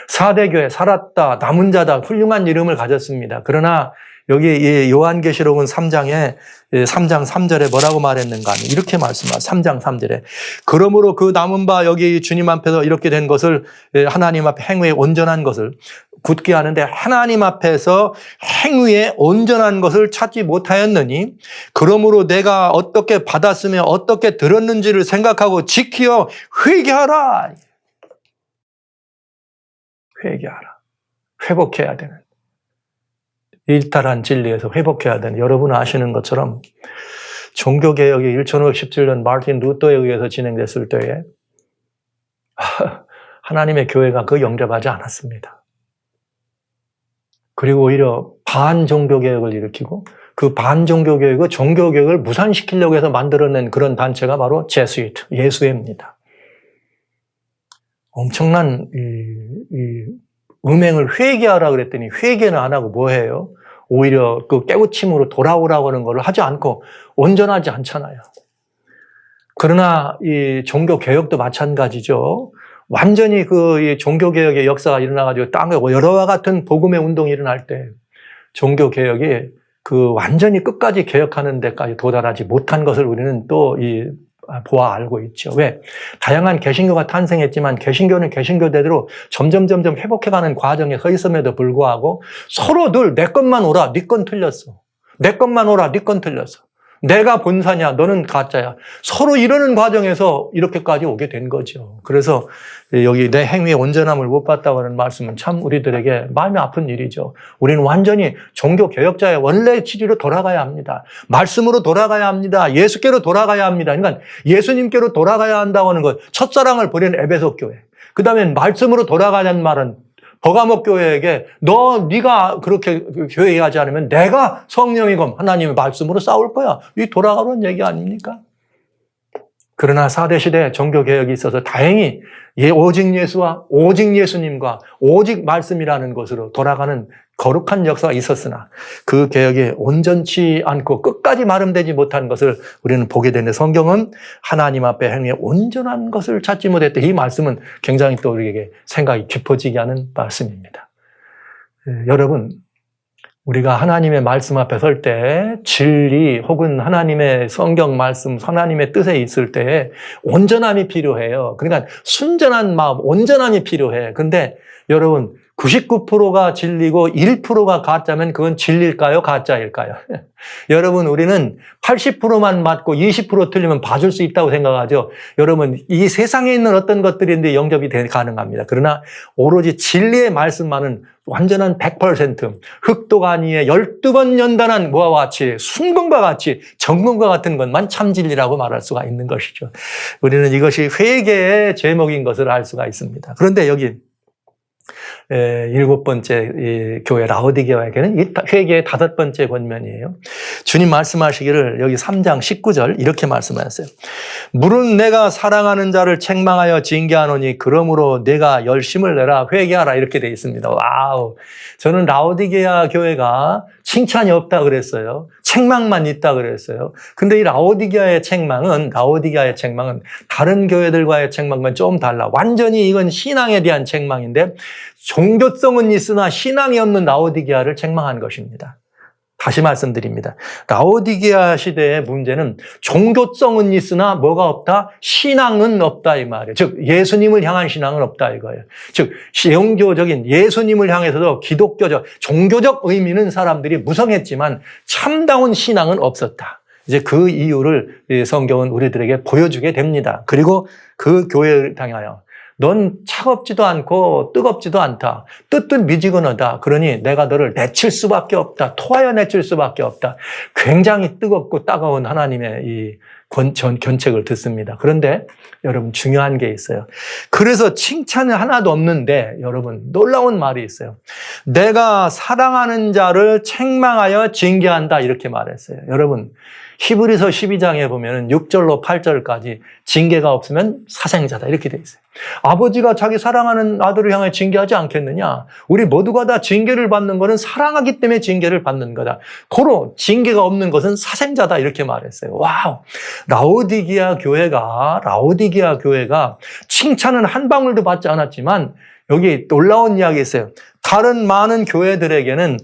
4대 교회 살았다, 남은 자다, 훌륭한 이름을 가졌습니다. 그러나 여기 요한계시록은 3장 3절에 뭐라고 말했는가 하면 이렇게 말씀합니다. 3장 3절에 그러므로 그 남은 바 여기 주님 앞에서 이렇게 된 것을 하나님 앞에 행위에 온전한 것을 굳게 하는데 하나님 앞에서 행위에 온전한 것을 찾지 못하였느니 그러므로 내가 어떻게 받았으며 어떻게 들었는지를 생각하고 지키어 회개하라. 회복해야 되는 일탈한 진리에서 회복해야 되는 여러분 아시는 것처럼 종교개혁이 1517년 마르틴 루터에 의해서 진행됐을 때에 하나님의 교회가 그 영접하지 않았습니다. 그리고 오히려 반종교개혁을 일으키고 그 반종교개혁의 종교개혁을 무산시키려고 해서 만들어낸 그런 단체가 바로 제수이트, 예수회입니다. 엄청난 음행을 회개하라 그랬더니 회개는 안 하고 뭐 해요? 오히려 그 깨우침으로 돌아오라고 하는 걸 하지 않고 온전하지 않잖아요. 그러나 이 종교개혁도 마찬가지죠. 완전히 이 종교개혁의 역사가 일어나가지고 땅에 여러와 같은 복음의 운동이 일어날 때 종교개혁이 그 완전히 끝까지 개혁하는 데까지 도달하지 못한 것을 우리는 또 보아 알고 있죠. 왜? 다양한 개신교가 탄생했지만 개신교는 개신교대로 점점 회복해가는 과정에 서 있음에도 불구하고 서로 늘 내 것만 오라, 네 건 틀렸어. 내 것만 오라, 네 건 틀렸어. 내가 본사냐, 너는 가짜야. 서로 이러는 과정에서 이렇게까지 오게 된 거죠. 그래서 여기 내 행위의 온전함을 못 봤다고 하는 말씀은 참 우리들에게 마음이 아픈 일이죠. 우리는 완전히 종교 개혁자의 원래 취지로 돌아가야 합니다. 말씀으로 돌아가야 합니다. 예수께로 돌아가야 합니다. 그러니까 예수님께로 돌아가야 한다고 하는 것, 첫사랑을 버린 에베소 교회. 그 다음에 말씀으로 돌아가자는 말은 버가목 교회에게 네가 그렇게 교회하지 않으면 내가 성령이고 하나님의 말씀으로 싸울 거야. 이 돌아가는 얘기 아닙니까? 그러나 4대 시대 종교개혁이 있어서 다행히 오직 예수와 오직 예수님과 오직 말씀이라는 것으로 돌아가는 거룩한 역사가 있었으나 그 개혁이 온전치 않고 끝까지 마름되지 못한 것을 우리는 보게 되는데 성경은 하나님 앞에 행위에 온전한 것을 찾지 못했다. 이 말씀은 굉장히 또 우리에게 생각이 깊어지게 하는 말씀입니다. 여러분, 우리가 하나님의 말씀 앞에 설 때 진리 혹은 하나님의 성경 말씀, 하나님의 뜻에 있을 때 온전함이 필요해요. 그러니까 순전한 마음, 온전함이 필요해. 근데 여러분, 99%가 진리고 1%가 가짜면 그건 진리일까요? 가짜일까요? 여러분, 우리는 80%만 맞고 20% 틀리면 봐줄 수 있다고 생각하죠. 여러분, 이 세상에 있는 어떤 것들인데 영접이 가능합니다. 그러나 오로지 진리의 말씀만은 완전한 100%, 흑도가니에 12번 연단한 뭐와 같이, 순금과 같이, 정금과 같은 것만 참 진리라고 말할 수가 있는 것이죠. 우리는 이것이 회개의 제목인 것을 알 수가 있습니다. 그런데 여기 7번째 이 교회 라오디게아에게는 이 회개의 5번째 권면이에요. 주님 말씀하시기를 여기 3장 19절 이렇게 말씀하셨어요. 물은 내가 사랑하는 자를 책망하여 징계하노니 그러므로 내가 열심을 내라 회개하라 이렇게 되어 있습니다. 와우. 저는 라오디게아 교회가 칭찬이 없다 그랬어요. 책망만 있다 그랬어요. 근데 이 라오디게아의 책망은 다른 교회들과의 책망과는 좀 달라. 완전히 이건 신앙에 대한 책망인데 종교성은 있으나 신앙이 없는 라오디게아를 책망한 것입니다. 다시 말씀드립니다. 라오디게아 시대의 문제는 종교성은 있으나 뭐가 없다? 신앙은 없다 이 말이에요. 즉 예수님을 향한 신앙은 없다 이거예요. 즉 영교적인 예수님을 향해서도 기독교적, 종교적 의미는 사람들이 무성했지만 참다운 신앙은 없었다. 이제 그 이유를 성경은 우리들에게 보여주게 됩니다. 그리고 그 교회를 향하여 넌 차갑지도 않고 뜨겁지도 않다. 뜨뜻 미지근하다. 그러니 내가 너를 내칠 수밖에 없다. 토하여 내칠 수밖에 없다. 굉장히 뜨겁고 따가운 하나님의 이 견책을 듣습니다. 그런데 여러분 중요한 게 있어요. 그래서 칭찬이 하나도 없는데 여러분 놀라운 말이 있어요. 내가 사랑하는 자를 책망하여 징계한다 이렇게 말했어요. 여러분 히브리서 12장에 보면 6절로 8절까지 징계가 없으면 사생자다 이렇게 돼 있어요. 아버지가 자기 사랑하는 아들을 향해 징계하지 않겠느냐? 우리 모두가 다 징계를 받는 것은 사랑하기 때문에 징계를 받는 거다. 고로 징계가 없는 것은 사생자다 이렇게 말했어요. 와우! 라오디게아 교회가 칭찬은 한 방울도 받지 않았지만 여기 놀라운 이야기 있어요. 다른 많은 교회들에게는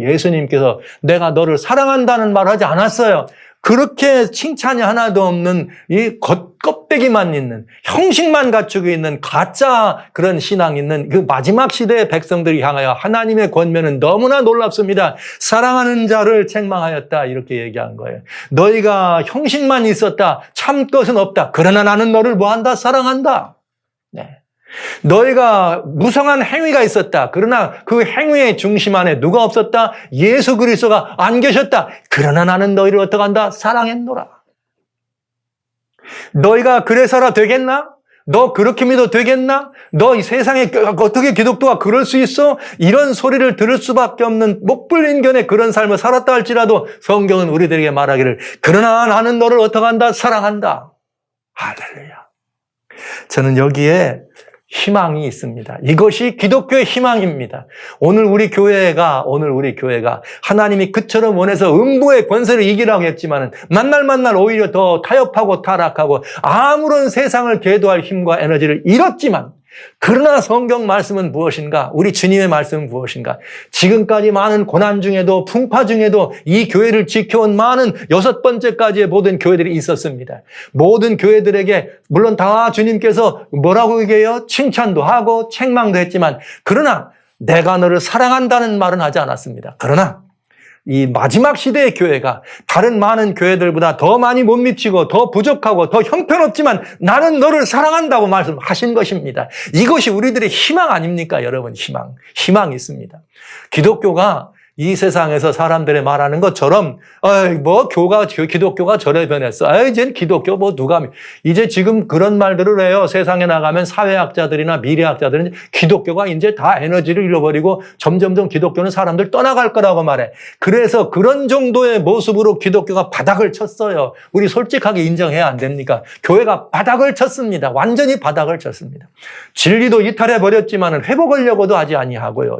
예수님께서 내가 너를 사랑한다는 말을 하지 않았어요. 그렇게 칭찬이 하나도 없는 이 껍데기만 있는 형식만 갖추고 있는 가짜 그런 신앙 있는 그 마지막 시대의 백성들이 향하여 하나님의 권면은 너무나 놀랍습니다. 사랑하는 자를 책망하였다 이렇게 얘기한 거예요. 너희가 형식만 있었다. 참 것은 없다. 그러나 나는 너를 뭐한다? 사랑한다. 네. 너희가 무성한 행위가 있었다. 그러나 그 행위의 중심 안에 누가 없었다? 예수 그리스도가 안 계셨다. 그러나 나는 너희를 어떻게 한다? 사랑했노라. 너희가 그래서라 되겠나? 너 그렇게 믿어도 되겠나? 너 이 세상에 어떻게 기독교가 그럴 수 있어? 이런 소리를 들을 수밖에 없는 목불인견의 그런 삶을 살았다 할지라도 성경은 우리들에게 말하기를 그러나 나는 너를 어떻게 한다? 사랑한다. 할렐루야. 저는 여기에 희망이 있습니다. 이것이 기독교의 희망입니다. 오늘 우리 교회가 하나님이 그처럼 원해서 음부의 권세를 이기라고 했지만은 만날 오히려 더 타협하고 타락하고 아무런 세상을 계도할 힘과 에너지를 잃었지만 그러나 성경 말씀은 무엇인가? 우리 주님의 말씀은 무엇인가? 지금까지 많은 고난 중에도 풍파 중에도 이 교회를 지켜온 많은 6번째까지의 모든 교회들이 있었습니다. 모든 교회들에게 물론 다 주님께서 뭐라고 얘기해요? 칭찬도 하고 책망도 했지만 그러나 내가 너를 사랑한다는 말은 하지 않았습니다. 그러나 이 마지막 시대의 교회가 다른 많은 교회들보다 더 많이 못 미치고 더 부족하고 더 형편없지만 나는 너를 사랑한다고 말씀하신 것입니다. 이것이 우리들의 희망 아닙니까, 여러분? 희망이 있습니다. 기독교가 이 세상에서 사람들이 말하는 것처럼 기독교가 저래 변했어. 이젠 기독교 이제 지금 그런 말들을 해요. 세상에 나가면 사회학자들이나 미래학자들은 기독교가 이제 다 에너지를 잃어버리고 점점점 기독교는 사람들 떠나갈 거라고 말해. 그래서 그런 정도의 모습으로 기독교가 바닥을 쳤어요. 우리 솔직하게 인정해야 안 됩니까? 교회가 바닥을 쳤습니다. 완전히 바닥을 쳤습니다. 진리도 이탈해버렸지만 회복하려고도 하지 아니하고요.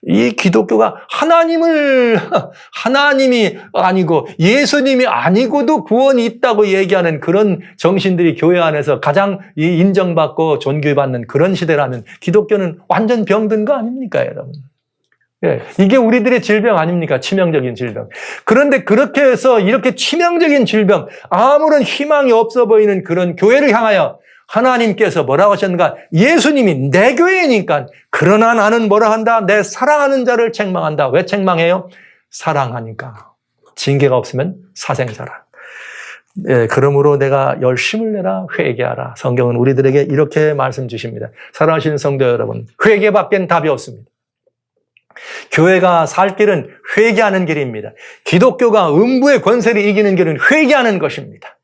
이 기독교가 하나님이 아니고 예수님이 아니고도 구원이 있다고 얘기하는 그런 정신들이 교회 안에서 가장 인정받고 존귀받는 그런 시대라면 기독교는 완전 병든 거 아닙니까, 여러분? 이게 우리들의 질병 아닙니까? 치명적인 질병. 그런데 그렇게 해서 이렇게 치명적인 질병, 아무런 희망이 없어 보이는 그런 교회를 향하여 하나님께서 뭐라고 하셨는가? 예수님이 내 교회니까 그러나 나는 뭐라 한다? 내 사랑하는 자를 책망한다. 왜 책망해요? 사랑하니까. 징계가 없으면 사생사라. 예, 그러므로 내가 열심을 내라 회개하라. 성경은 우리들에게 이렇게 말씀 주십니다. 사랑하시는 성도 여러분, 회개밖엔 답이 없습니다. 교회가 살 길은 회개하는 길입니다. 기독교가 음부의 권세를 이기는 길은 회개하는 것입니다.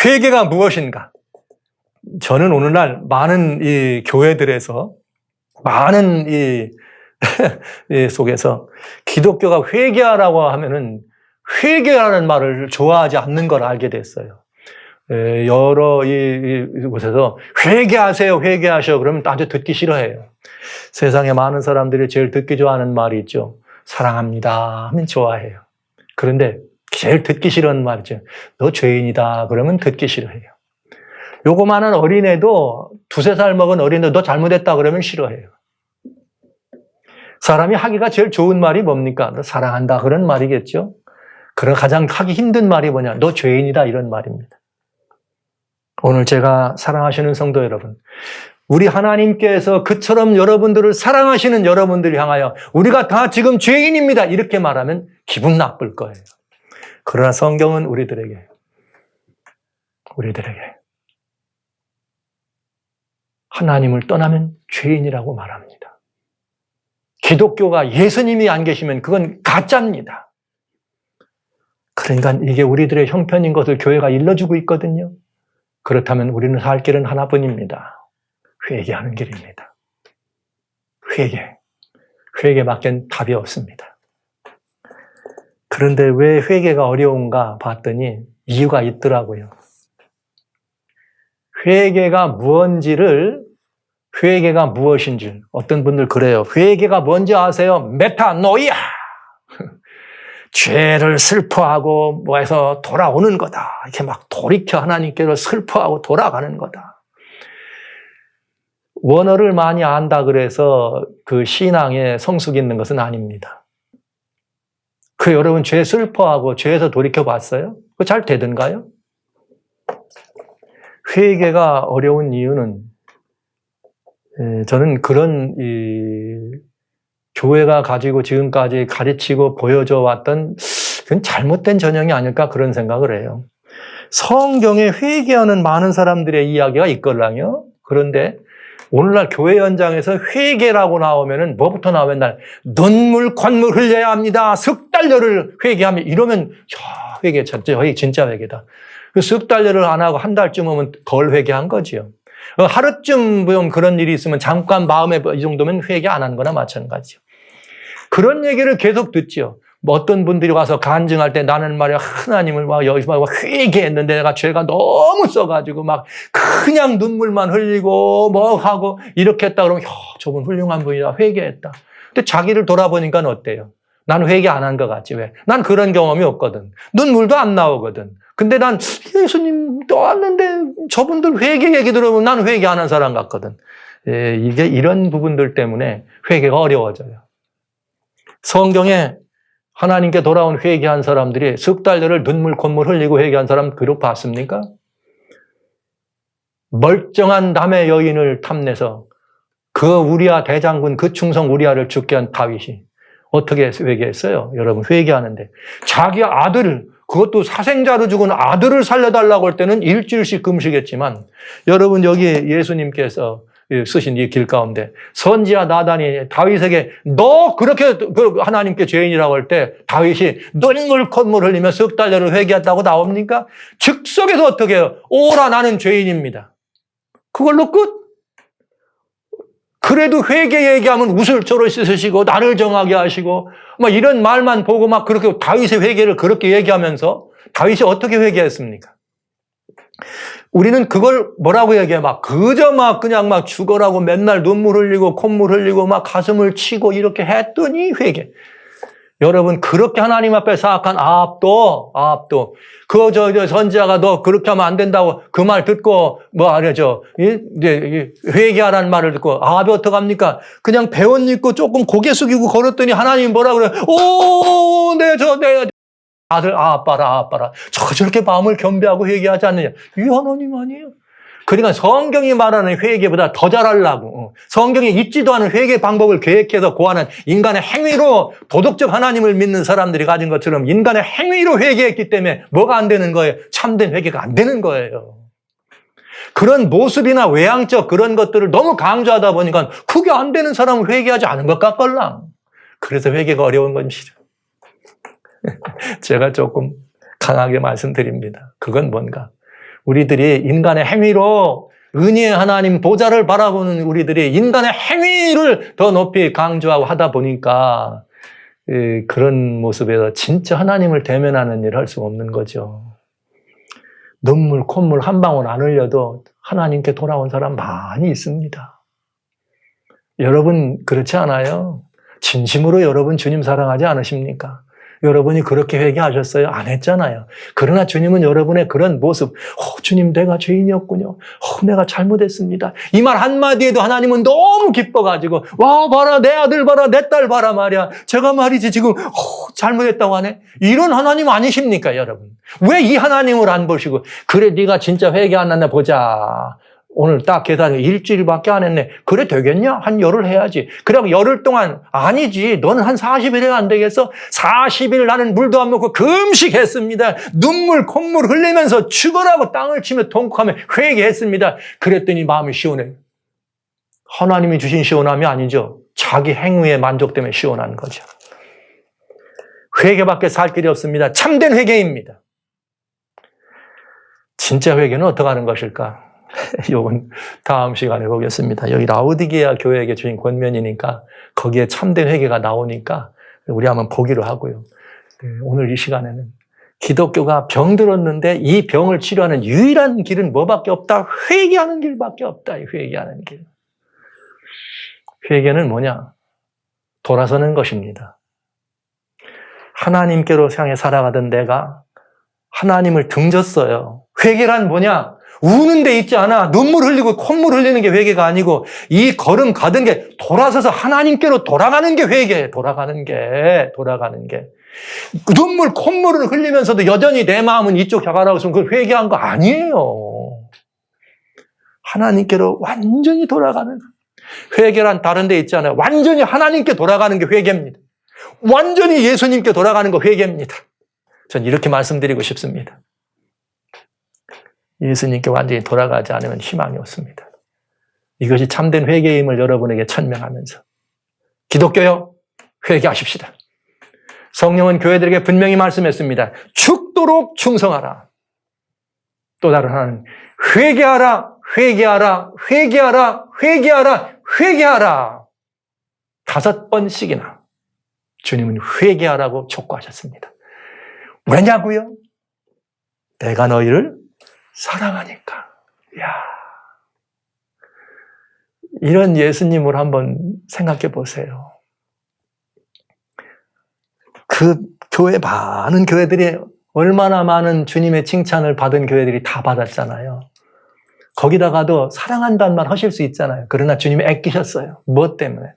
회개가 무엇인가? 저는 오늘날 많은 이 교회들에서 많은 이 속에서 기독교가 회개하라고 하면은 회개하는 말을 좋아하지 않는 걸 알게 됐어요. 여러 곳에서 회개하세요, 회개하셔. 그러면 아주 듣기 싫어해요. 세상에 많은 사람들이 제일 듣기 좋아하는 말이 있죠. 사랑합니다 하면 좋아해요. 그런데 제일 듣기 싫어하는 말이죠. 너 죄인이다 그러면 듣기 싫어해요. 요거만한 어린애도 두세 살 먹은 어린애 너 잘못했다 그러면 싫어해요. 사람이 하기가 제일 좋은 말이 뭡니까? 너 사랑한다 그런 말이겠죠. 그런 가장 하기 힘든 말이 뭐냐? 너 죄인이다 이런 말입니다. 오늘 제가 사랑하시는 성도 여러분, 우리 하나님께서 그처럼 여러분들을 사랑하시는 여러분들을 향하여 우리가 다 지금 죄인입니다 이렇게 말하면 기분 나쁠 거예요. 그러나 성경은 우리들에게 하나님을 떠나면 죄인이라고 말합니다. 기독교가 예수님이 안 계시면 그건 가짜입니다. 그러니까 이게 우리들의 형편인 것을 교회가 일러주고 있거든요. 그렇다면 우리는 살 길은 하나뿐입니다. 회개하는 길입니다. 회개밖엔 답이 없습니다. 그런데 왜 회개가 어려운가 봤더니 이유가 있더라고요. 회개가 무엇인지 어떤 분들 그래요. 회개가 뭔지 아세요? 메타노이아. 죄를 슬퍼하고 뭐해서 돌아오는 거다. 이렇게 막 돌이켜 하나님께로 슬퍼하고 돌아가는 거다. 원어를 많이 안다 그래서 그 신앙에 성숙이 있는 것은 아닙니다. 여러분 죄 슬퍼하고 죄에서 돌이켜 봤어요? 그거 잘 되던가요? 회개가 어려운 이유는 저는 그런 교회가 가지고 지금까지 가르치고 보여줘 왔던 그건 잘못된 전형이 아닐까 그런 생각을 해요. 성경에 회개하는 많은 사람들의 이야기가 있걸랑요. 그런데 오늘날 교회 현장에서 회개라고 나오면은 뭐부터 나오면 날 눈물 콧물 흘려야 합니다. 석 달러를 회개하면 이러면 회개 진짜 회개다. 석 달러를 안 하고 한 달쯤 오면 덜 회개한 거지요. 하루쯤 보면 그런 일이 있으면 잠깐 마음에 이 정도면 회개 안 하는 거나 마찬가지죠. 그런 얘기를 계속 듣죠. 뭐 어떤 분들이 와서 간증할 때 나는 말이야 하나님을 막 여기서 막 회개했는데 내가 죄가 너무 써가지고 막 그냥 눈물만 흘리고 뭐 하고 이렇게 했다 그러면 저분 훌륭한 분이다 회개했다. 근데 자기를 돌아보니까 어때요? 난 회개 안 한 것 같지 왜? 난 그런 경험이 없거든. 눈물도 안 나오거든. 근데 난 예수님 또 왔는데 저분들 회개 얘기 들어보면 난 회개 안 한 사람 같거든. 이게 이런 부분들 때문에 회개가 어려워져요. 성경에 하나님께 돌아온 회개한 사람들이 석 달러를 눈물 콧물 흘리고 회개한 사람 그룹 봤습니까? 멀쩡한 남의 여인을 탐내서 그 우리아 대장군 그 충성 우리아를 죽게 한 다윗이 어떻게 회개했어요? 여러분 회개하는데 자기 아들을 그것도 사생자로 죽은 아들을 살려달라고 할 때는 일주일씩 금식했지만 여러분 여기 예수님께서 쓰신 이 길 가운데 선지자 나단이 다윗에게 너 그렇게 하나님께 죄인이라고 할 때 다윗이 눈물 콧물 흘리며 석 달러를 회개했다고 나옵니까? 즉석에서 어떻게 해요? 오라 나는 죄인입니다. 그걸로 끝. 그래도 회개 얘기하면 웃을 조로 쓰시고 나를 정하게 하시고 막 이런 말만 보고 막 그렇게 다윗의 회개를 그렇게 얘기하면서 다윗이 어떻게 회개했습니까? 우리는 그걸 뭐라고 얘기해? 막 그저 막 그냥 막 죽어라고 맨날 눈물 흘리고 콧물 흘리고 막 가슴을 치고 이렇게 했더니 회개. 여러분 그렇게 하나님 앞에 사악한 아합도 그 선지자가 너 그렇게 하면 안 된다고 그 말 듣고 회개하라는 말을 듣고 아합이 어떡합니까? 그냥 배옷 입고 조금 고개 숙이고 걸었더니 하나님 뭐라 그래요? 내 아들 아합 봐라 저렇게 마음을 겸비하고 회개하지 않느냐? 이 하나님 아니에요? 그러니까 성경이 말하는 회개보다 더 잘하려고 성경에 있지도 않은 회개 방법을 계획해서 고하는 인간의 행위로 도덕적 하나님을 믿는 사람들이 가진 것처럼 인간의 행위로 회개했기 때문에 뭐가 안 되는 거예요? 참된 회개가 안 되는 거예요. 그런 모습이나 외향적 그런 것들을 너무 강조하다 보니까 그게 안 되는 사람은 회개하지 않은 것 같걸랑. 그래서 회개가 어려운 것이죠. 제가 조금 강하게 말씀드립니다. 그건 뭔가? 우리들이 인간의 행위로 은혜의 하나님 보좌를 바라보는 우리들이 인간의 행위를 더 높이 강조하고 하다 보니까 그런 모습에서 진짜 하나님을 대면하는 일을 할 수가 없는 거죠. 눈물, 콧물 한 방울 안 흘려도 하나님께 돌아온 사람 많이 있습니다. 여러분 그렇지 않아요? 진심으로 여러분 주님 사랑하지 않으십니까? 여러분이 그렇게 회개하셨어요? 안 했잖아요. 그러나 주님은 여러분의 그런 모습, 주님 내가 죄인이었군요. 내가 잘못했습니다. 이 말 한마디에도 하나님은 너무 기뻐가지고 와 봐라 내 아들 봐라 내 딸 봐라 말이야. 제가 말이지 지금 잘못했다고 하네. 이런 하나님 아니십니까 여러분? 왜 이 하나님을 안 보시고 그래 네가 진짜 회개 안 했나 보자. 오늘 딱 계산해 일주일밖에 안 했네. 그래 되겠냐? 한 열흘 해야지. 그리고 열흘 동안 아니지. 너는 한 40일 해야 안 되겠어? 40일 나는 물도 안 먹고 금식했습니다. 눈물 콧물 흘리면서 죽으라고 땅을 치며 통곡하며 회개했습니다. 그랬더니 마음이 시원해. 하나님이 주신 시원함이 아니죠. 자기 행위에 만족 때문에 시원한 거죠. 회개밖에 살 길이 없습니다. 참된 회개입니다. 진짜 회개는 어떻게 하는 것일까? 이건 다음 시간에 보겠습니다. 여기 라오디게아 교회에게 주신 권면이니까 거기에 참된 회개가 나오니까 우리 한번 보기로 하고요. 오늘 이 시간에는 기독교가 병들었는데 이 병을 치료하는 유일한 길은 뭐밖에 없다? 회개하는 길밖에 없다. 회개하는 길. 회개는 뭐냐? 돌아서는 것입니다. 하나님께로 향해 살아가던 내가 하나님을 등졌어요. 회개란 뭐냐? 우는 데 있지 않아. 눈물 흘리고 콧물 흘리는 게 회개가 아니고 이 걸음 가던 게 돌아서서 하나님께로 돌아가는 게 회개예요. 돌아가는 게. 눈물 콧물을 흘리면서도 여전히 내 마음은 이쪽 향하라고 했으면 그걸 회개한 거 아니에요. 하나님께로 완전히 돌아가는 회개란 다른 데 있지 않아요. 완전히 하나님께 돌아가는 게 회개입니다. 완전히 예수님께 돌아가는 거 회개입니다. 전 이렇게 말씀드리고 싶습니다. 예수님께 완전히 돌아가지 않으면 희망이 없습니다. 이것이 참된 회개임을 여러분에게 천명하면서 기독교요, 회개하십시다. 성령은 교회들에게 분명히 말씀했습니다. 죽도록 충성하라. 또 다른 하나는 회개하라, 회개하라, 회개하라, 회개하라, 회개하라. 5번씩이나 주님은 회개하라고 촉구하셨습니다. 왜냐고요? 내가 너희를 사랑하니까. 이야. 이런 예수님을 한번 생각해 보세요. 그 교회 많은 교회들이 얼마나 많은 주님의 칭찬을 받은 교회들이 다 받았잖아요. 거기다가도 사랑한다는 말 하실 수 있잖아요. 그러나 주님이 애끼셨어요. 무엇 때문에?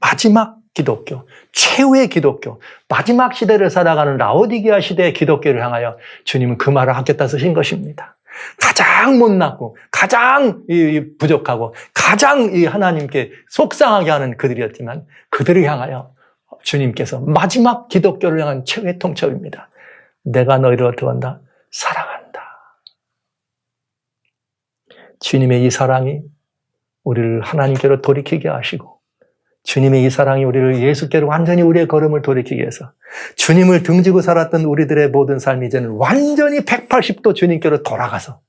마지막 기독교, 최후의 기독교, 마지막 시대를 살아가는 라오디게아 시대의 기독교를 향하여 주님은 그 말을 하겠다 쓰신 것입니다. 가장 못났고 가장 부족하고 가장 하나님께 속상하게 하는 그들이었지만 그들을 향하여 주님께서 마지막 기독교를 향한 최후의 통첩입니다. 내가 너희를 어떻게 한다? 사랑한다. 주님의 이 사랑이 우리를 하나님께로 돌이키게 하시고 주님의 이 사랑이 우리를 예수께로 완전히 우리의 걸음을 돌이키기 위해서 주님을 등지고 살았던 우리들의 모든 삶이 이제는 완전히 180도 주님께로 돌아가서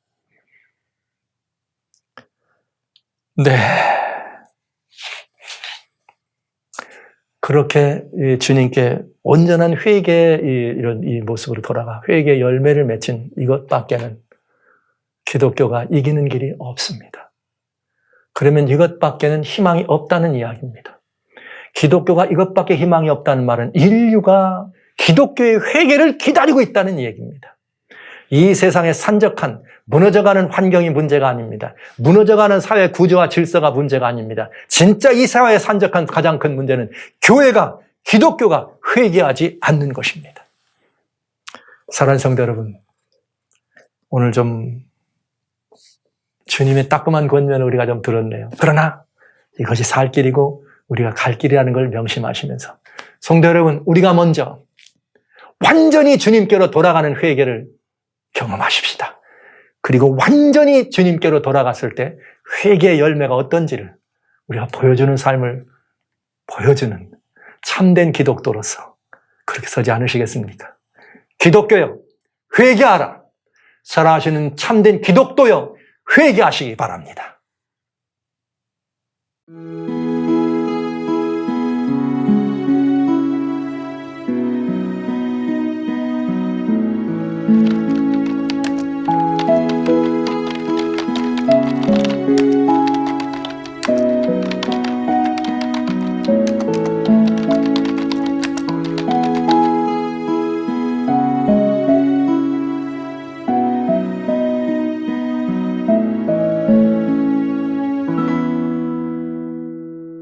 그렇게 주님께 온전한 회개의 이런 이 모습으로 돌아가 회개의 열매를 맺힌 이것밖에는 기독교가 이기는 길이 없습니다. 그러면 이것밖에는 희망이 없다는 이야기입니다. 기독교가 이것밖에 희망이 없다는 말은 인류가 기독교의 회개를 기다리고 있다는 얘기입니다. 이 세상의 산적한 무너져가는 환경이 문제가 아닙니다. 무너져가는 사회 구조와 질서가 문제가 아닙니다. 진짜 이 사회의 산적한 가장 큰 문제는 교회가, 기독교가 회개하지 않는 것입니다. 사랑하는 성도 여러분, 오늘 좀 주님의 따끔한 권면을 우리가 좀 들었네요. 그러나 이것이 살 길이고 우리가 갈 길이라는 걸 명심하시면서 성도 여러분, 우리가 먼저 완전히 주님께로 돌아가는 회개를 경험하십시다. 그리고 완전히 주님께로 돌아갔을 때 회개의 열매가 어떤지를 우리가 보여주는 삶을 보여주는 참된 기독도로서 그렇게 서지 않으시겠습니까? 기독교여, 회개하라. 살아가시는 참된 기독도여, 회개하시기 바랍니다.